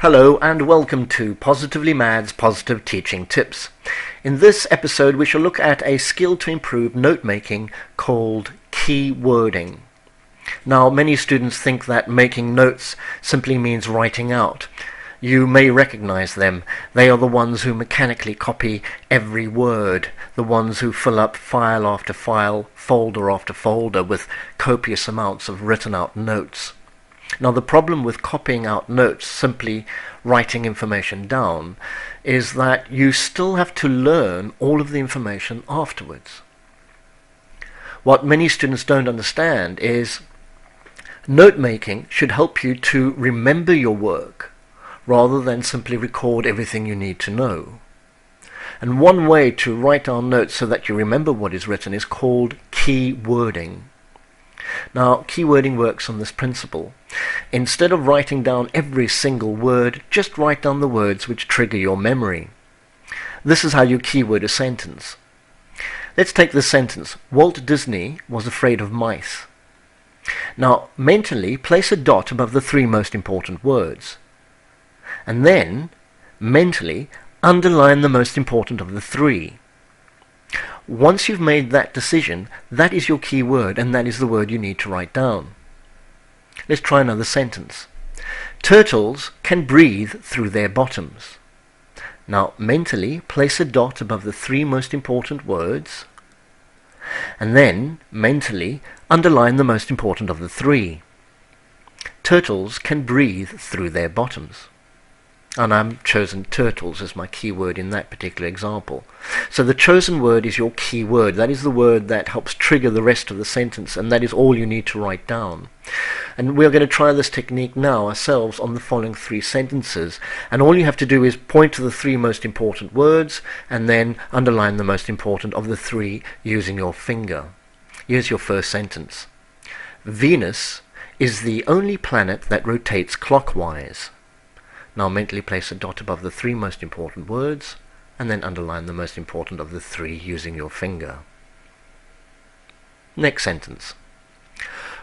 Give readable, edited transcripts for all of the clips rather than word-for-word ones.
Hello and welcome to Positively Mad's Positive Teaching Tips. In this episode we shall look at a skill to improve note-making called key wording. Now many students think that making notes simply means writing out. You may recognize them. They are the ones who mechanically copy every word, the ones who fill up file after file, folder after folder with copious amounts of written out notes. Now the problem with copying out notes, simply writing information down, is that you still have to learn all of the information afterwards. What many students don't understand is note-making should help you to remember your work rather than simply record everything you need to know. And one way to write down notes so that you remember what is written is called key wording. Now, keywording works on this principle. Instead of writing down every single word, just write down the words which trigger your memory. This is how you keyword a sentence. Let's take this sentence. Walt Disney was afraid of mice. Now, mentally, place a dot above the three most important words. And then, mentally, underline the most important of the three. Once you've made that decision, that is your key word, and that is the word you need to write down. Let's try another sentence. Turtles can breathe through their bottoms. Now, mentally, place a dot above the three most important words, and then, mentally, underline the most important of the three. Turtles can breathe through their bottoms. And I've chosen turtles as my key word in that particular example. So the chosen word is your key word. That is the word that helps trigger the rest of the sentence, and that is all you need to write down. And we're going to try this technique now ourselves on the following three sentences. And all you have to do is point to the three most important words and then underline the most important of the three using your finger. Here's your first sentence. Venus is the only planet that rotates clockwise. Now mentally place a dot above the three most important words and then underline the most important of the three using your finger. Next sentence.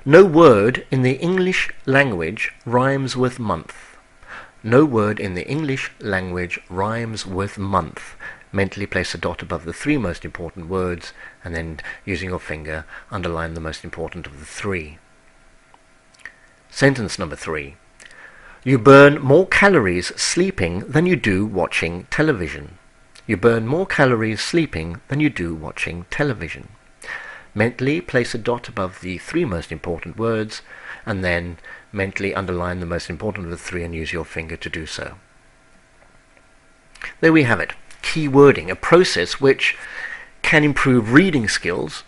No word in the English language rhymes with month. No word in the English language rhymes with month. Mentally place a dot above the three most important words and then using your finger underline the most important of the three. Sentence number 3. You burn more calories sleeping than you do watching television. You burn more calories sleeping than you do watching television. Mentally place a dot above the three most important words and then mentally underline the most important of the three and use your finger to do so. There we have it. Key wording, a process which can improve reading skills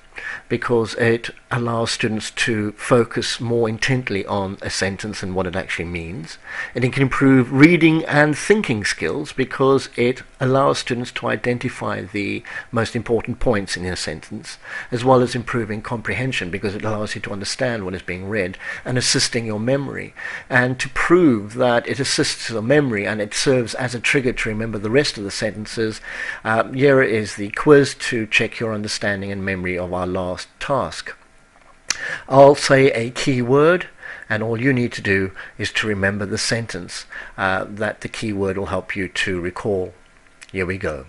because it allows students to focus more intently on a sentence and what it actually means. And it can improve reading and thinking skills because it allows students to identify the most important points in a sentence, as well as improving comprehension because it allows you to understand what is being read and assisting your memory. And to prove that it assists your memory and it serves as a trigger to remember the rest of the sentences, here is the quiz to check your understanding and memory of our last task. I'll say a key word and all you need to do is to remember the sentence that the key word will help you to recall. Here we go.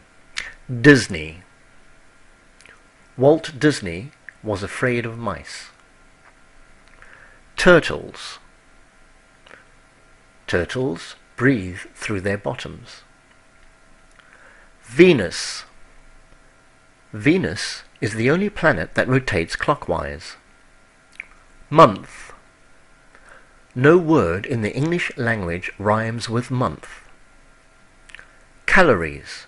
Disney. Walt Disney was afraid of mice. Turtles. Turtles breathe through their bottoms. Venus. Venus is the only planet that rotates clockwise. Month. No word in the English language rhymes with month. Calories.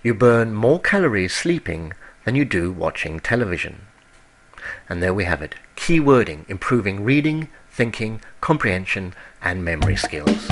You burn more calories sleeping than you do watching television. And there we have it. Key wording, improving reading, thinking, comprehension, and memory skills.